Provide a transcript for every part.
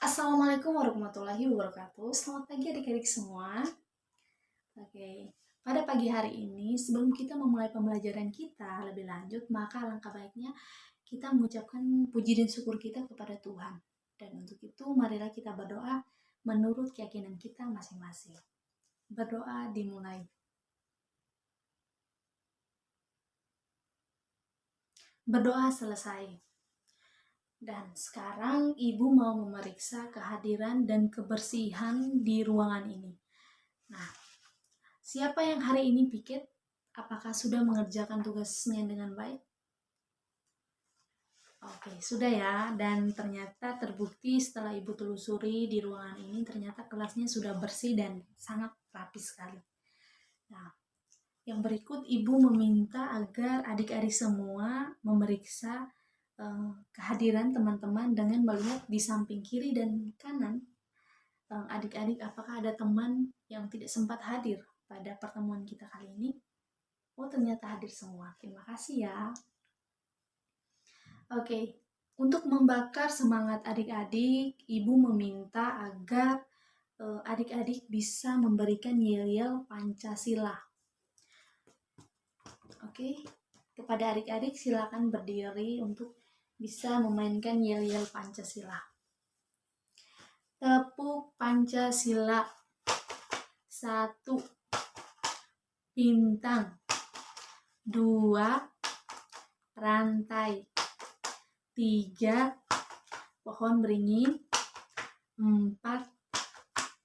Assalamualaikum warahmatullahi wabarakatuh. Selamat pagi adik-adik semua. Oke, pada pagi hari ini sebelum kita memulai pembelajaran kita lebih lanjut, maka alangkah baiknya kita mengucapkan puji dan syukur kita kepada Tuhan. Dan untuk itu marilah kita berdoa menurut keyakinan kita masing-masing. Berdoa dimulai. Berdoa selesai. Dan sekarang Ibu mau memeriksa kehadiran dan kebersihan di ruangan ini. Nah, siapa yang hari ini piket? Apakah sudah mengerjakan tugasnya dengan baik? Oke, sudah ya. Dan ternyata terbukti setelah Ibu telusuri di ruangan ini, ternyata kelasnya sudah bersih dan sangat rapi sekali. Nah, yang berikut Ibu meminta agar adik-adik semua memeriksa kehadiran teman-teman dengan melihat di samping kiri dan kanan adik-adik apakah ada teman yang tidak sempat hadir pada pertemuan kita kali ini. Oh, ternyata hadir semua. Terima kasih ya. Oke, untuk membakar semangat adik-adik, Ibu meminta agar adik-adik bisa memberikan yel-yel Pancasila. Oke, kepada adik-adik silakan berdiri untuk bisa memainkan yel-yel Pancasila. Tepuk Pancasila. 1. Bintang. 2. Rantai. 3. Pohon beringin. 4.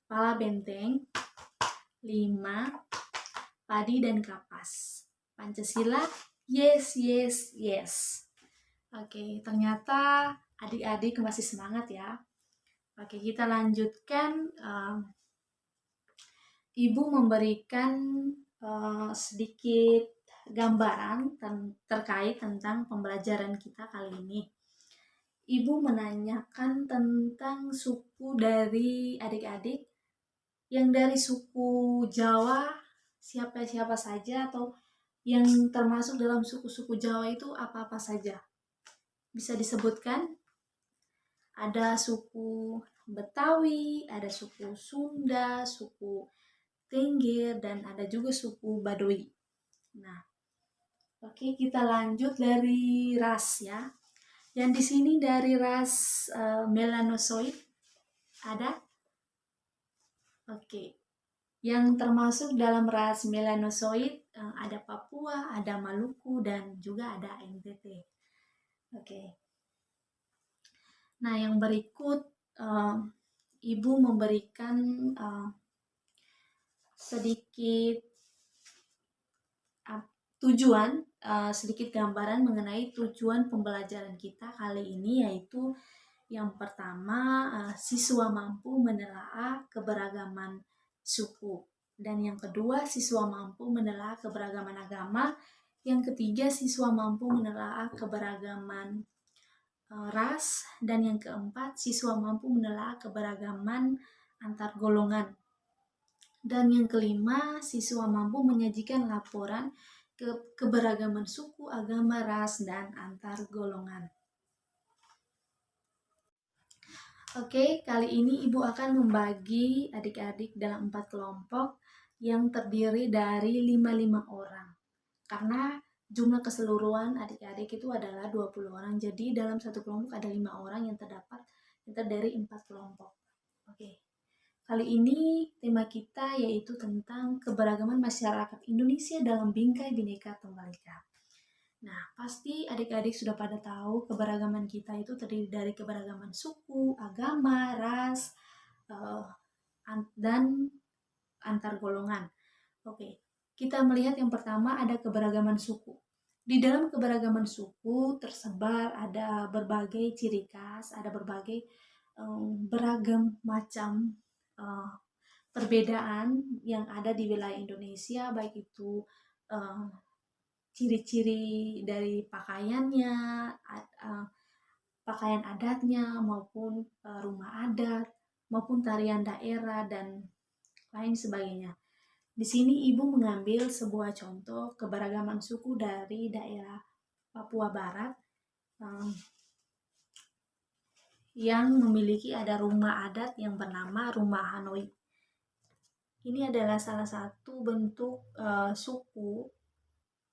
Pala benteng. 5. Padi dan kapas. Pancasila, yes, yes, yes. Oke, ternyata adik-adik masih semangat ya. Oke, kita lanjutkan. Ibu memberikan sedikit gambaran terkait tentang pembelajaran kita kali ini. Ibu menanyakan tentang suku dari adik-adik. Yang dari suku Jawa siapa-siapa saja, atau yang termasuk dalam suku-suku Jawa itu apa-apa saja? Bisa disebutkan? Ada suku Betawi, ada suku Sunda, suku Tengger, dan ada juga suku Baduy. Nah, oke, kita lanjut dari ras ya. Yang di sini dari ras melanosoid ada? Oke. Yang termasuk dalam ras melanosoid ada Papua, ada Maluku, dan juga ada NTT. Oke. Nah, yang berikut Ibu memberikan sedikit tujuan, sedikit gambaran mengenai tujuan pembelajaran kita kali ini, yaitu yang pertama, siswa mampu menelaah keberagaman suku. Dan yang kedua, siswa mampu menelaah keberagaman agama. Yang ketiga, siswa mampu menelaah keberagaman ras. Dan yang keempat, siswa mampu menelaah keberagaman antar golongan. Dan yang kelima, siswa mampu menyajikan laporan keberagaman suku, agama, ras, dan antar golongan. Oke, kali ini Ibu akan membagi adik-adik dalam 4 kelompok yang terdiri dari 5 orang. Karena jumlah keseluruhan adik-adik itu adalah 20 orang. Jadi dalam satu kelompok ada 5 orang yang terdiri 4 kelompok. Oke. Kali ini tema kita yaitu tentang keberagaman masyarakat Indonesia dalam bingkai Bhinneka Tunggal Ika. Nah, pasti adik-adik sudah pada tahu keberagaman kita itu terdiri dari keberagaman suku, agama, ras, dan antar golongan. Oke, kita melihat yang pertama ada keberagaman suku. Di dalam keberagaman suku tersebar ada berbagai ciri khas, ada berbagai beragam macam perbedaan yang ada di wilayah Indonesia, baik itu ciri-ciri dari pakaiannya, pakaian adatnya, maupun rumah adat, maupun tarian daerah, dan lain sebagainya. Di sini Ibu mengambil sebuah contoh keberagaman suku dari daerah Papua Barat. yang memiliki ada rumah adat yang bernama Rumah Hanoi. Ini adalah salah satu bentuk suku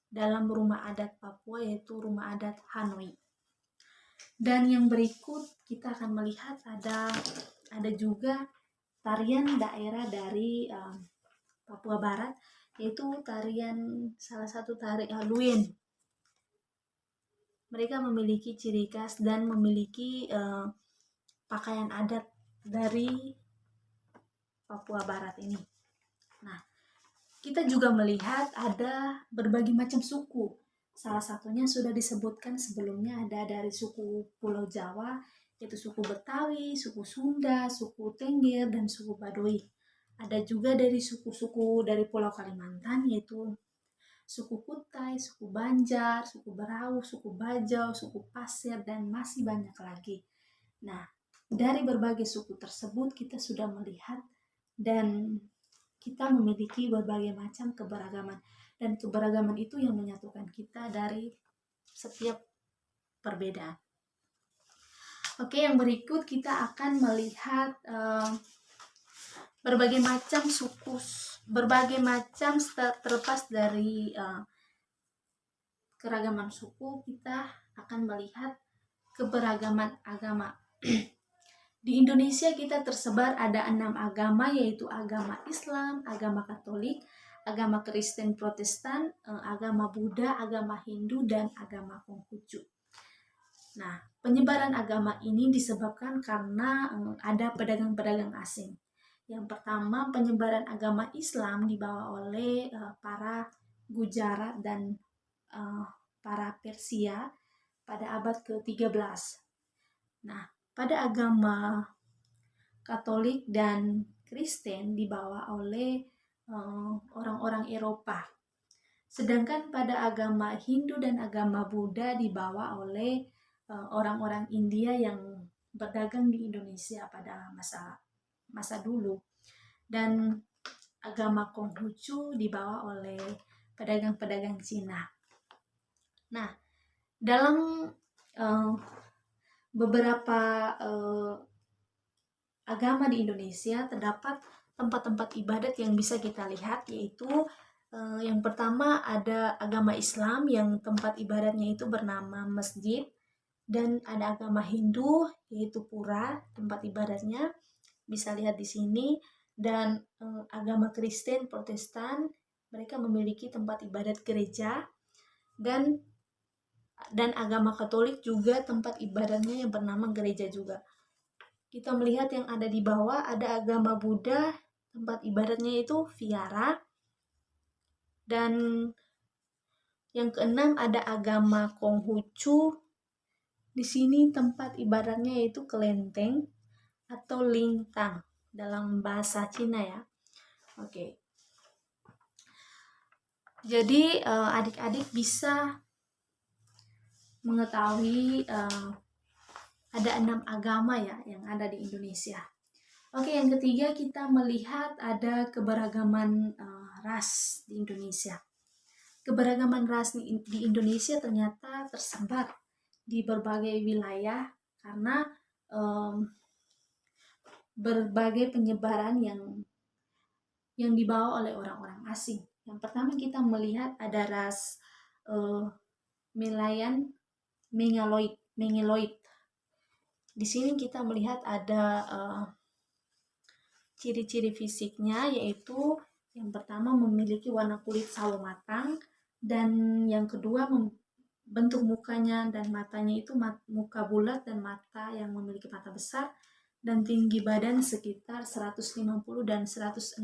dalam rumah adat Papua, yaitu rumah adat Hanoi. Dan yang berikut kita akan melihat ada juga tarian daerah dari Papua Barat, yaitu salah satu tari Luin. Mereka memiliki ciri khas dan memiliki pakaian adat dari Papua Barat ini. Nah, kita juga melihat ada berbagai macam suku. Salah satunya sudah disebutkan sebelumnya, ada dari suku Pulau Jawa, yaitu suku Betawi, suku Sunda, suku Tengger, dan suku Baduy. Ada juga dari suku-suku dari Pulau Kalimantan, yaitu suku Kutai, suku Banjar, suku Berau, suku Bajau, suku Pasir, dan masih banyak lagi. Nah, dari berbagai suku tersebut kita sudah melihat dan kita memiliki berbagai macam keberagaman, dan keberagaman itu yang menyatukan kita dari setiap perbedaan. Oke, yang berikut kita akan melihat berbagai macam suku, berbagai macam terlepas dari keragaman suku, kita akan melihat keberagaman agama. Di Indonesia kita tersebar ada 6 agama, yaitu agama Islam, agama Katolik, agama Kristen Protestan, agama Buddha, agama Hindu, dan agama Konghucu. Nah, penyebaran agama ini disebabkan karena ada pedagang-pedagang asing. Yang pertama, penyebaran agama Islam dibawa oleh para Gujarat dan para Persia pada abad ke-13. Nah, pada agama Katolik dan Kristen dibawa oleh orang-orang Eropa. Sedangkan pada agama Hindu dan agama Buddha dibawa oleh orang-orang India yang berdagang di Indonesia pada masa dulu. Dan agama Konghucu dibawa oleh pedagang-pedagang Cina. Nah, dalam beberapa agama di Indonesia terdapat tempat-tempat ibadat yang bisa kita lihat, yaitu yang pertama ada agama Islam yang tempat ibadatnya itu bernama masjid, dan ada agama Hindu yaitu pura tempat ibadatnya, bisa lihat di sini, dan agama Kristen Protestan mereka memiliki tempat ibadat gereja, dan agama Katolik juga tempat ibadahnya yang bernama gereja juga. Kita melihat yang ada di bawah ada agama Buddha, tempat ibadatnya itu vihara, dan yang keenam ada agama Konghucu. Di sini tempat ibadatnya yaitu kelenteng atau lintang dalam bahasa Cina ya. Oke. Jadi adik-adik bisa mengetahui ada 6 agama ya yang ada di Indonesia. Oke, yang ketiga kita melihat ada keberagaman ras di Indonesia. Keberagaman ras di Indonesia ternyata tersebar di berbagai wilayah karena berbagai penyebaran yang dibawa oleh orang-orang asing. Yang pertama kita melihat ada ras Melayan Mengaloid. Di sini kita melihat ada ciri-ciri fisiknya, yaitu yang pertama memiliki warna kulit sawo matang, dan yang kedua bentuk mukanya dan matanya itu muka bulat dan mata yang memiliki mata besar, dan tinggi badan sekitar 150 dan 165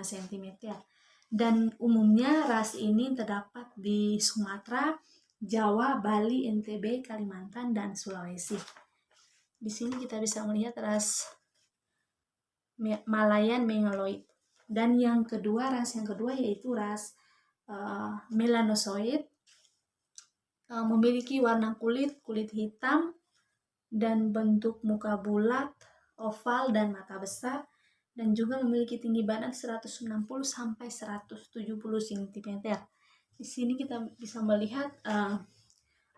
cm. Dan umumnya ras ini terdapat di Sumatera, Jawa, Bali, NTB, Kalimantan, dan Sulawesi. Di sini kita bisa melihat ras Malayan Mengaloid. Dan ras yang kedua yaitu ras Melanosoid, memiliki warna kulit hitam dan bentuk muka bulat, oval, dan mata besar, dan juga memiliki tinggi badan 160 sampai 170 cm. Di sini kita bisa melihat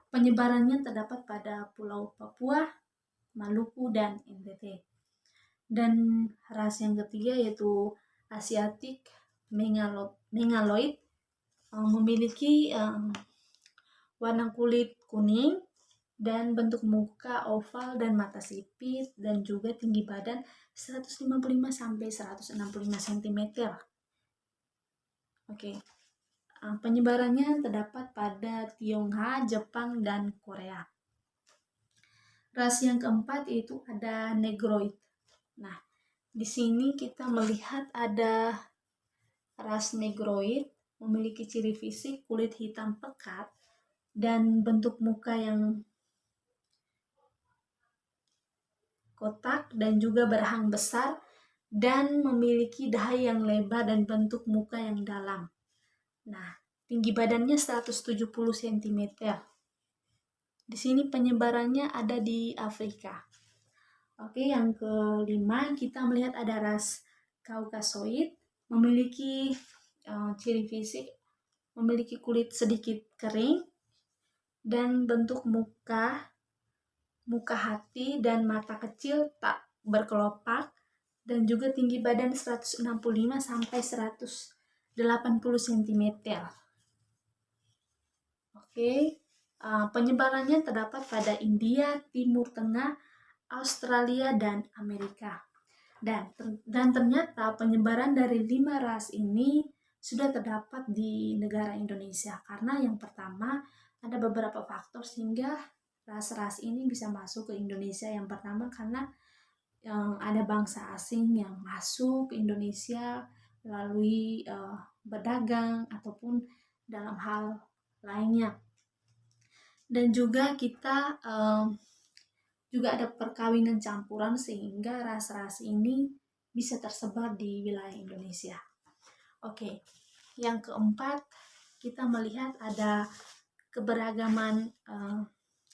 penyebarannya terdapat pada Pulau Papua, Maluku, dan NTT. Dan ras yang ketiga yaitu Asiatic Megaloid, memiliki warna kulit kuning dan bentuk muka oval dan mata sipit, dan juga tinggi badan 155 sampai 165 cm. Oke. Penyebarannya terdapat pada Tionghoa, Jepang, dan Korea. Ras yang keempat yaitu ada Negroid. Nah, di sini kita melihat ada ras Negroid memiliki ciri fisik kulit hitam pekat dan bentuk muka yang kotak dan juga berhang besar, dan memiliki dahi yang lebar dan bentuk muka yang dalam. Nah, tinggi badannya 170 cm. Di sini penyebarannya ada di Afrika. Oke, yang kelima kita melihat ada ras Kaukasoid, memiliki ciri fisik, memiliki kulit sedikit kering dan bentuk muka hati dan mata kecil tak berkelopak, dan juga tinggi badan 165 sampai 180 cm. Oke. Penyebarannya terdapat pada India, Timur Tengah, Australia, dan Amerika. Dan ternyata penyebaran dari 5 ras ini sudah terdapat di negara Indonesia, karena yang pertama ada beberapa faktor sehingga ras-ras ini bisa masuk ke Indonesia. Yang pertama karena ada bangsa asing yang masuk ke Indonesia melalui berdagang ataupun dalam hal lainnya. Dan juga kita juga ada perkawinan campuran sehingga ras-ras ini bisa tersebar di wilayah Indonesia. Oke, yang keempat kita melihat ada keberagaman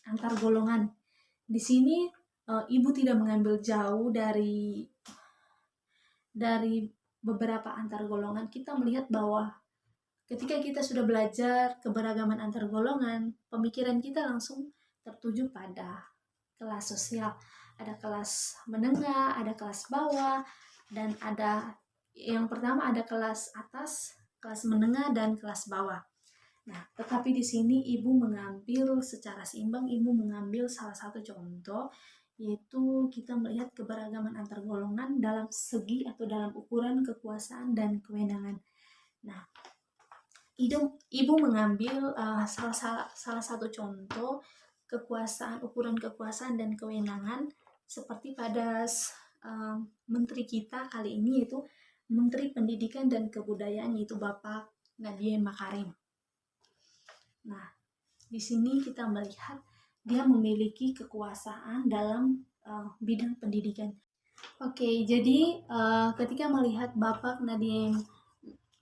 antar golongan. Di sini ibu tidak mengambil jauh dari beberapa antar golongan. Kita melihat bahwa ketika kita sudah belajar keberagaman antar golongan, pemikiran kita langsung tertuju pada kelas sosial. Ada kelas menengah, ada kelas bawah, dan ada yang pertama ada kelas atas, kelas menengah, dan kelas bawah. Nah, tetapi di sini ibu mengambil secara seimbang, ibu mengambil salah satu contoh, yaitu kita melihat keberagaman antar golongan dalam segi atau dalam ukuran kekuasaan dan kewenangan. Nah, ibu mengambil salah satu contoh ukuran kekuasaan dan kewenangan seperti pada menteri kita kali ini, yaitu Menteri Pendidikan dan Kebudayaan, yaitu Bapak Nadiem Makarim. Nah, di sini kita melihat dia memiliki kekuasaan dalam bidang pendidikan. Oke, jadi ketika melihat Bapak Nadiem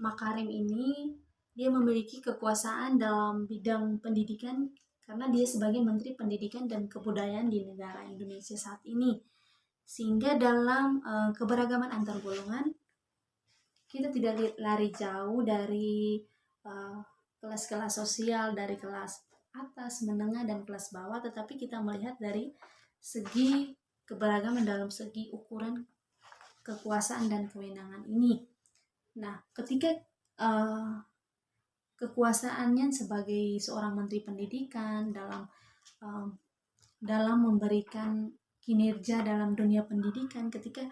Makarim ini, dia memiliki kekuasaan dalam bidang pendidikan karena dia sebagai Menteri Pendidikan dan Kebudayaan di negara Indonesia saat ini. Sehingga dalam keberagaman antar golongan, kita tidak lari jauh dari kelas-kelas sosial, dari kelas atas, menengah, dan kelas bawah, tetapi kita melihat dari segi keberagaman dalam segi ukuran kekuasaan dan kewenangan ini. Nah, ketika kekuasaannya sebagai seorang Menteri Pendidikan dalam memberikan kinerja dalam dunia pendidikan, ketika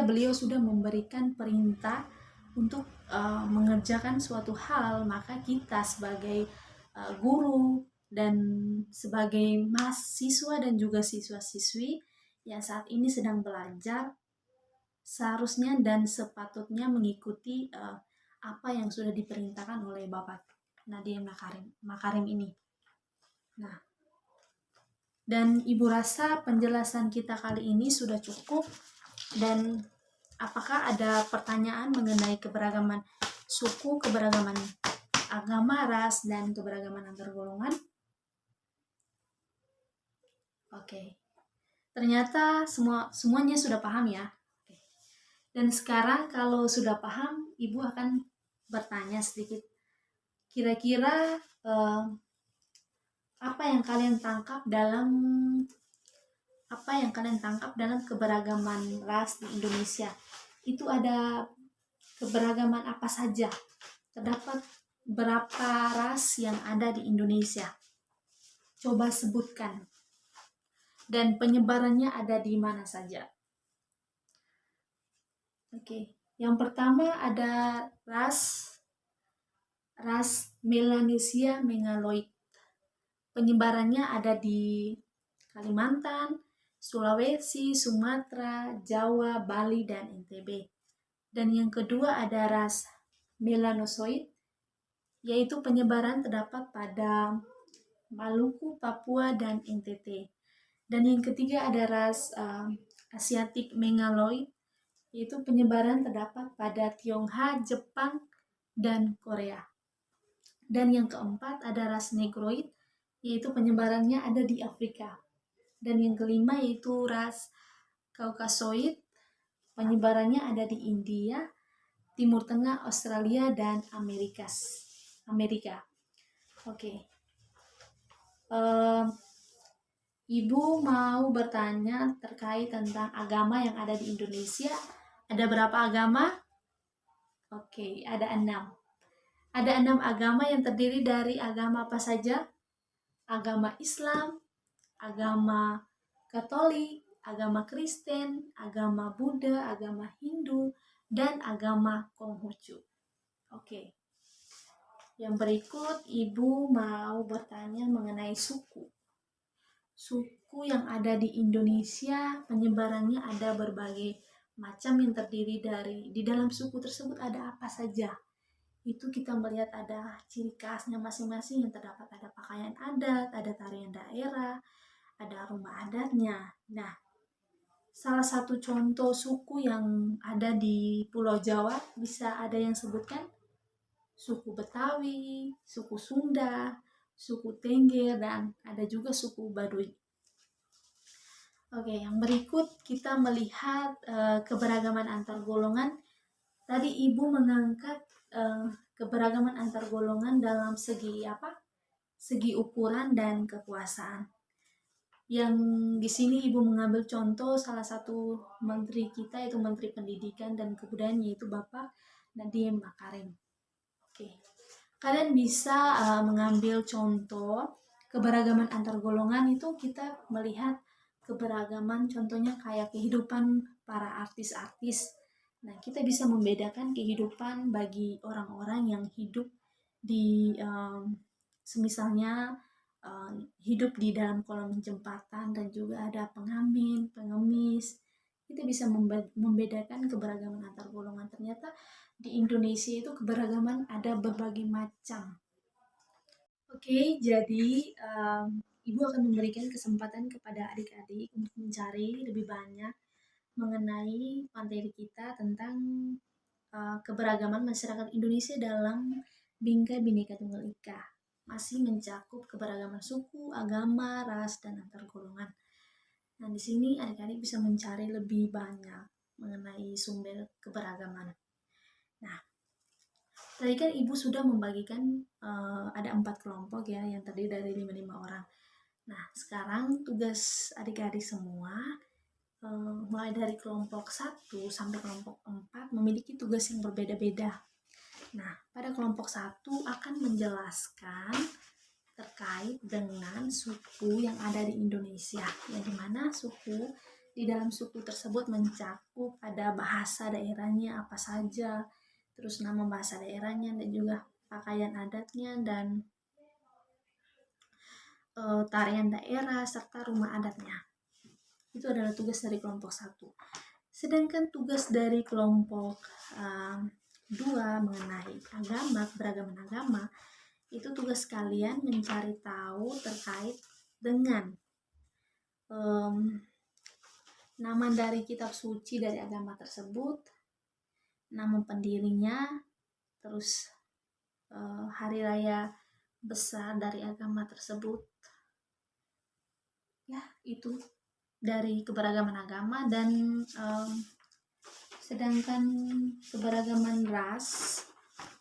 beliau sudah memberikan perintah untuk mengerjakan suatu hal, maka kita sebagai guru dan sebagai mahasiswa dan juga siswa-siswi yang saat ini sedang belajar, seharusnya dan sepatutnya mengikuti apa yang sudah diperintahkan oleh Bapak Nadiem Makarim ini. Nah, dan ibu rasa penjelasan kita kali ini sudah cukup. Dan apakah ada pertanyaan mengenai keberagaman suku, keberagaman agama, ras, dan keberagaman antar golongan? Oke. Ternyata semuanya sudah paham ya. Dan sekarang kalau sudah paham, ibu akan bertanya sedikit. Kira-kira apa yang kalian tangkap dalam keberagaman ras di Indonesia? Itu ada keberagaman apa saja? Terdapat berapa ras yang ada di Indonesia? Coba sebutkan. Dan penyebarannya ada di mana saja? Oke. Yang pertama ada ras Melanesia megaloid. Penyebarannya ada di Kalimantan, Sulawesi, Sumatera, Jawa, Bali, dan NTB. Dan yang kedua ada ras melanosoid, yaitu penyebaran terdapat pada Maluku, Papua, dan NTT. Dan yang ketiga ada ras Asiatic megaloid, yaitu penyebaran terdapat pada Tionghoa, Jepang, dan Korea. Dan yang keempat ada ras negroid, yaitu penyebarannya ada di Afrika. Dan yang kelima yaitu ras Caucasoid, penyebarannya ada di India, Timur Tengah, Australia, dan Amerika. Oke. Ibu mau bertanya terkait tentang agama yang ada di Indonesia. Ada berapa agama? Oke, ada 6. Ada 6 agama yang terdiri dari agama apa saja? Agama Islam, agama Katolik, agama Kristen, agama Buddha, agama Hindu, dan agama Konghucu. Oke. Yang berikut, Ibu mau bertanya mengenai suku. Suku yang ada di Indonesia, penyebarannya ada berbagai macam yang terdiri dari, di dalam suku tersebut ada apa saja? Itu kita melihat ada ciri khasnya masing-masing yang terdapat, ada pakaian adat, ada tarian daerah, ada rumah adatnya. Nah, salah satu contoh suku yang ada di Pulau Jawa bisa ada yang sebutkan? Suku Betawi, suku Sunda, suku Tengger, dan ada juga suku Baduy. Oke, yang berikut kita melihat keberagaman antar golongan. Tadi Ibu mengangkat keberagaman antar golongan dalam segi apa? Segi ukuran dan kekuasaan. Yang di sini Ibu mengambil contoh salah satu menteri kita, yaitu Menteri Pendidikan dan Kebudayaan, yaitu Bapak Nadiem Makarim. Oke. Kalian bisa mengambil contoh keberagaman antar golongan. Itu kita melihat keberagaman, contohnya kayak kehidupan para artis-artis. Nah, kita bisa membedakan kehidupan bagi orang-orang yang hidup di semisalnya hidup di dalam kolong jembatan, dan juga ada pengamen, pengemis. Kita bisa membedakan keberagaman antar golongan. Ternyata di Indonesia itu keberagaman ada berbagai macam. Oke, jadi Ibu akan memberikan kesempatan kepada adik-adik untuk mencari lebih banyak mengenai materi kita tentang keberagaman masyarakat Indonesia dalam Bingkai Bhinneka Tunggal Ika. Masih mencakup keberagaman suku, agama, ras, dan antar golongan. Nah, di sini adik-adik bisa mencari lebih banyak mengenai sumber keberagaman. Nah, tadi kan Ibu sudah membagikan ada 4 kelompok ya, yang terdiri dari 5 orang. Nah, sekarang tugas adik-adik semua mulai dari kelompok 1 sampai kelompok 4 memiliki tugas yang berbeda-beda. Nah, pada kelompok 1 akan menjelaskan terkait dengan suku yang ada di Indonesia, yang dimana suku di dalam suku tersebut mencakup ada bahasa daerahnya apa saja, terus nama bahasa daerahnya, dan juga pakaian adatnya, dan tarian daerah, serta rumah adatnya. Itu adalah tugas dari kelompok 1. Sedangkan tugas dari kelompok 2 mengenai agama, keberagaman agama, itu tugas kalian mencari tahu terkait dengan nama dari kitab suci dari agama tersebut, nama pendirinya, terus hari raya besar dari agama tersebut. Ya, itu dari keberagaman agama. Dan sedangkan keberagaman ras,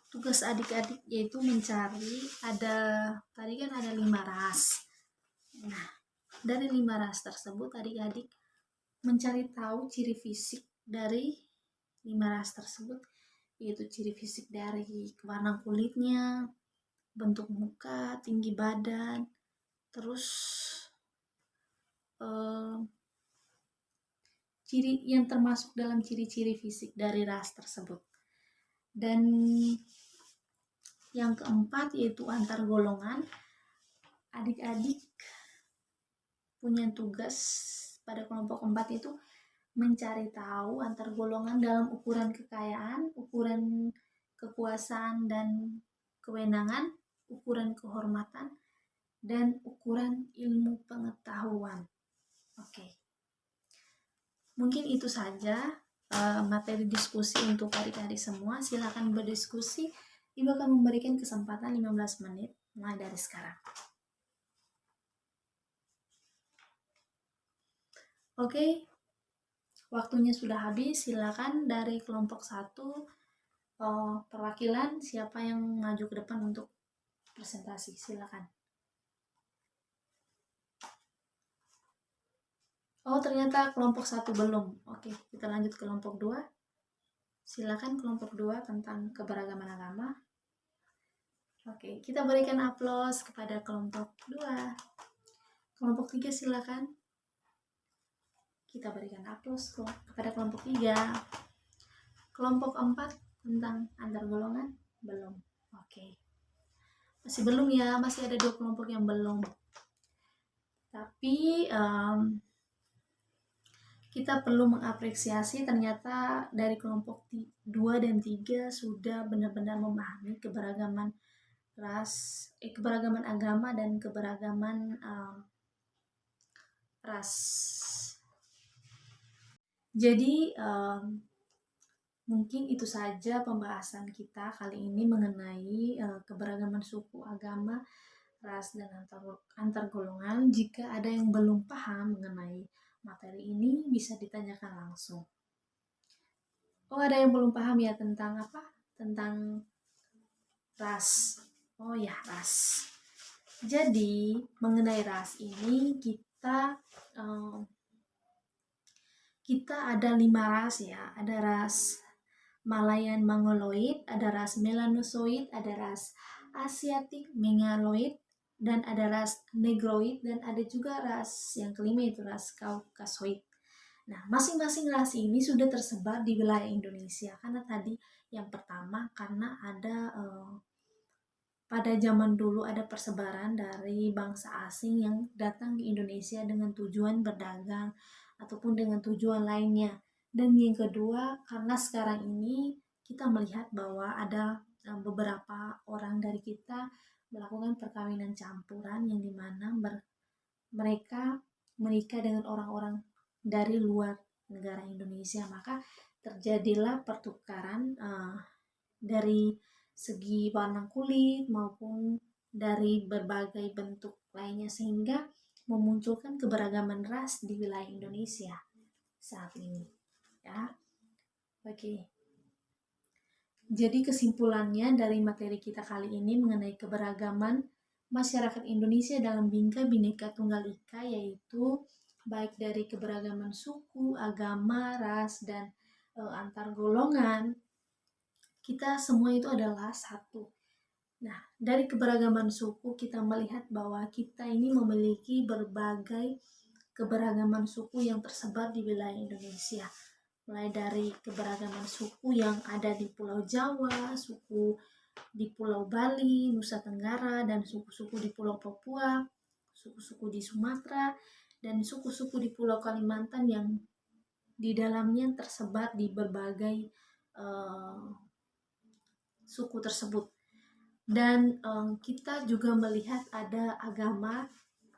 tugas adik-adik yaitu mencari, ada tadi kan ada 5 ras. Nah, dari 5 ras tersebut adik-adik mencari tahu ciri fisik dari 5 ras tersebut, yaitu ciri fisik dari warna kulitnya, bentuk muka, tinggi badan, terus ciri yang termasuk dalam ciri-ciri fisik dari ras tersebut. Dan yang keempat yaitu antar golongan. Adik-adik punya tugas pada kelompok 4 itu mencari tahu antar golongan dalam ukuran kekayaan, ukuran kekuasaan dan kewenangan, ukuran kehormatan, dan ukuran ilmu pengetahuan. Oke. Mungkin itu saja materi diskusi untuk adik-adik semua. Silakan berdiskusi. Ibu akan memberikan kesempatan 15 menit mulai dari sekarang. Oke. Waktunya sudah habis. Silakan dari kelompok 1 perwakilan siapa yang maju ke depan untuk presentasi. Silakan. Oh, ternyata kelompok 1 belum. Oke, kita lanjut ke kelompok 2. Silakan kelompok 2 tentang keberagaman agama. Oke, kita berikan aplaus kepada kelompok 2. Kelompok 3 silakan. Kita berikan aplaus kepada kelompok 3. Kelompok 4 tentang antar golongan belum. Oke. Masih belum ya, masih ada 2 kelompok yang belum. Tapi kita perlu mengapresiasi ternyata dari kelompok 2 dan 3 sudah benar-benar memahami keberagaman ras, keberagaman agama dan keberagaman ras. Jadi mungkin itu saja pembahasan kita kali ini mengenai keberagaman suku, agama, ras, dan antar golongan. Jika ada yang belum paham mengenai materi ini, bisa ditanyakan langsung. Oh, ada yang belum paham ya tentang apa? Tentang ras. Oh ya, ras. Jadi, mengenai ras ini kita ada 5 ras ya. Ada ras Malayan Mongoloid, ada ras Melanosoid, ada ras Asiatic Megaloid, dan ada ras Negroid, dan ada juga ras yang kelima itu ras Caucasoid. Nah, masing-masing ras ini sudah tersebar di wilayah Indonesia. Karena tadi yang pertama karena ada pada zaman dulu ada persebaran dari bangsa asing yang datang ke Indonesia dengan tujuan berdagang ataupun dengan tujuan lainnya. Dan yang kedua, karena sekarang ini kita melihat bahwa ada beberapa orang dari kita melakukan perkawinan campuran yang dimana mereka menikah dengan orang-orang dari luar negara Indonesia. Maka terjadilah pertukaran dari segi warna kulit maupun dari berbagai bentuk lainnya sehingga memunculkan keberagaman ras di wilayah Indonesia saat ini. Ya, oke. Jadi kesimpulannya dari materi kita kali ini mengenai keberagaman masyarakat Indonesia dalam Bhinneka Bhinneka Tunggal Ika, yaitu baik dari keberagaman suku, agama, ras, dan antar golongan, kita semua itu adalah satu. Nah, dari keberagaman suku kita melihat bahwa kita ini memiliki berbagai keberagaman suku yang tersebar di wilayah Indonesia. Mulai dari keberagaman suku yang ada di Pulau Jawa, suku di Pulau Bali, Nusa Tenggara, dan suku-suku di Pulau Papua, suku-suku di Sumatera, dan suku-suku di Pulau Kalimantan yang di dalamnya tersebar di berbagai suku tersebut. Dan kita juga melihat ada agama.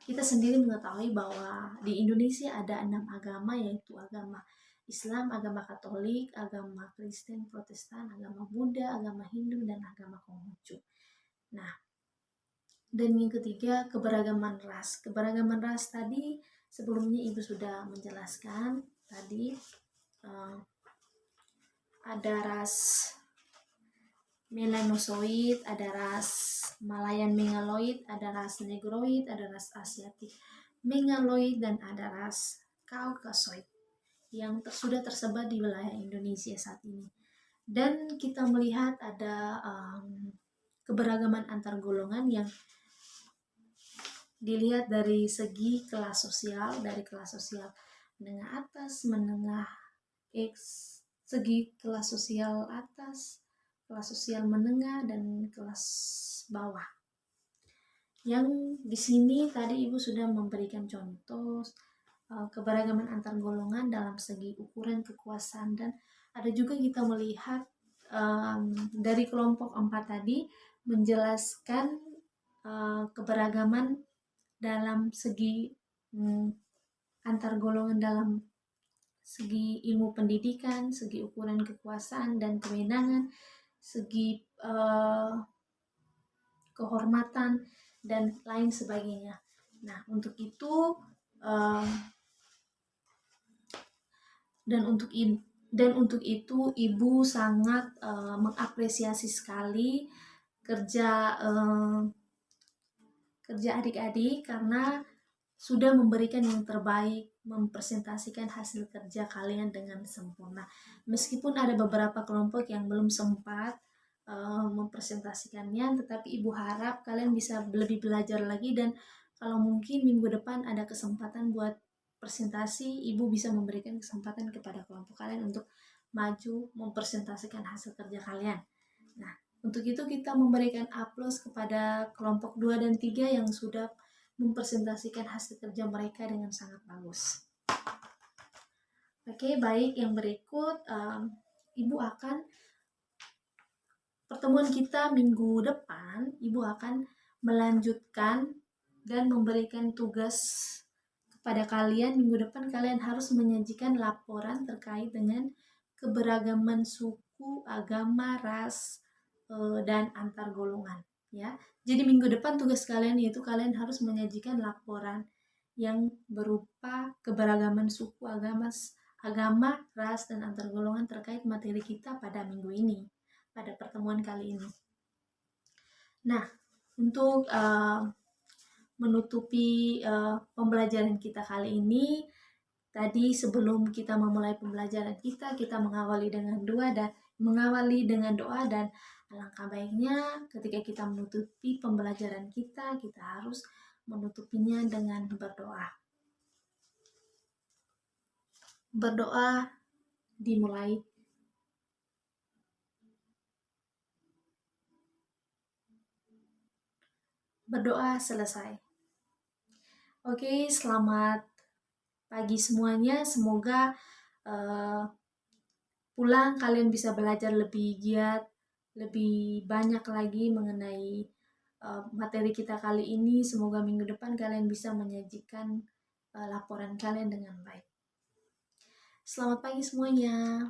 Kita sendiri mengetahui bahwa di Indonesia ada 6 agama, yaitu agama Islam, agama Katolik, agama Kristen, Protestan, agama Buddha, agama Hindu, dan agama Konghucu. Nah, dan yang ketiga keberagaman ras. Keberagaman ras tadi sebelumnya Ibu sudah menjelaskan tadi ada ras Melanosoid, ada ras Malayan Megaloid, ada ras Negroid, ada ras Asiatic Megaloid, dan ada ras Caucasoid yang sudah tersebar di wilayah Indonesia saat ini. Dan kita melihat ada keberagaman antar golongan yang dilihat dari segi kelas sosial, dari kelas sosial menengah atas, menengah X, segi kelas sosial atas, kelas sosial menengah, dan kelas bawah. Yang di sini tadi Ibu sudah memberikan contoh keberagaman antar golongan dalam segi ukuran kekuasaan, dan ada juga kita melihat dari kelompok 4 tadi menjelaskan keberagaman dalam segi antar golongan dalam segi ilmu pendidikan, segi ukuran kekuasaan dan kewenangan, segi kehormatan, dan lain sebagainya. Nah, untuk itu dan untuk itu Ibu sangat mengapresiasi sekali kerja adik-adik karena sudah memberikan yang terbaik, mempresentasikan hasil kerja kalian dengan sempurna. Meskipun ada beberapa kelompok yang belum sempat mempresentasikannya, tetapi Ibu harap kalian bisa lebih belajar lagi, dan kalau mungkin minggu depan ada kesempatan buat presentasi, Ibu bisa memberikan kesempatan kepada kelompok kalian untuk maju mempresentasikan hasil kerja kalian. Nah, untuk itu kita memberikan aplaus kepada kelompok 2 dan 3 yang sudah mempresentasikan hasil kerja mereka dengan sangat bagus. Oke, baik, yang berikut Ibu akan pertemuan kita minggu depan, Ibu akan melanjutkan dan memberikan tugas kepada kalian. Minggu depan kalian harus menyajikan laporan terkait dengan keberagaman suku, agama, ras, dan antar golongan, ya. Jadi minggu depan tugas kalian yaitu kalian harus menyajikan laporan yang berupa keberagaman suku, agama, ras, dan antar golongan terkait materi kita pada minggu ini, pada pertemuan kali ini. Nah, untuk menutupi pembelajaran kita kali ini, tadi sebelum kita memulai pembelajaran kita mengawali dengan doa, dan alangkah baiknya ketika kita menutupi pembelajaran kita harus menutupinya dengan berdoa. Berdoa dimulai. Berdoa selesai. Oke, selamat pagi semuanya. Semoga pulang kalian bisa belajar lebih giat, lebih banyak lagi mengenai materi kita kali ini. Semoga minggu depan kalian bisa menyajikan laporan kalian dengan baik. Selamat pagi semuanya.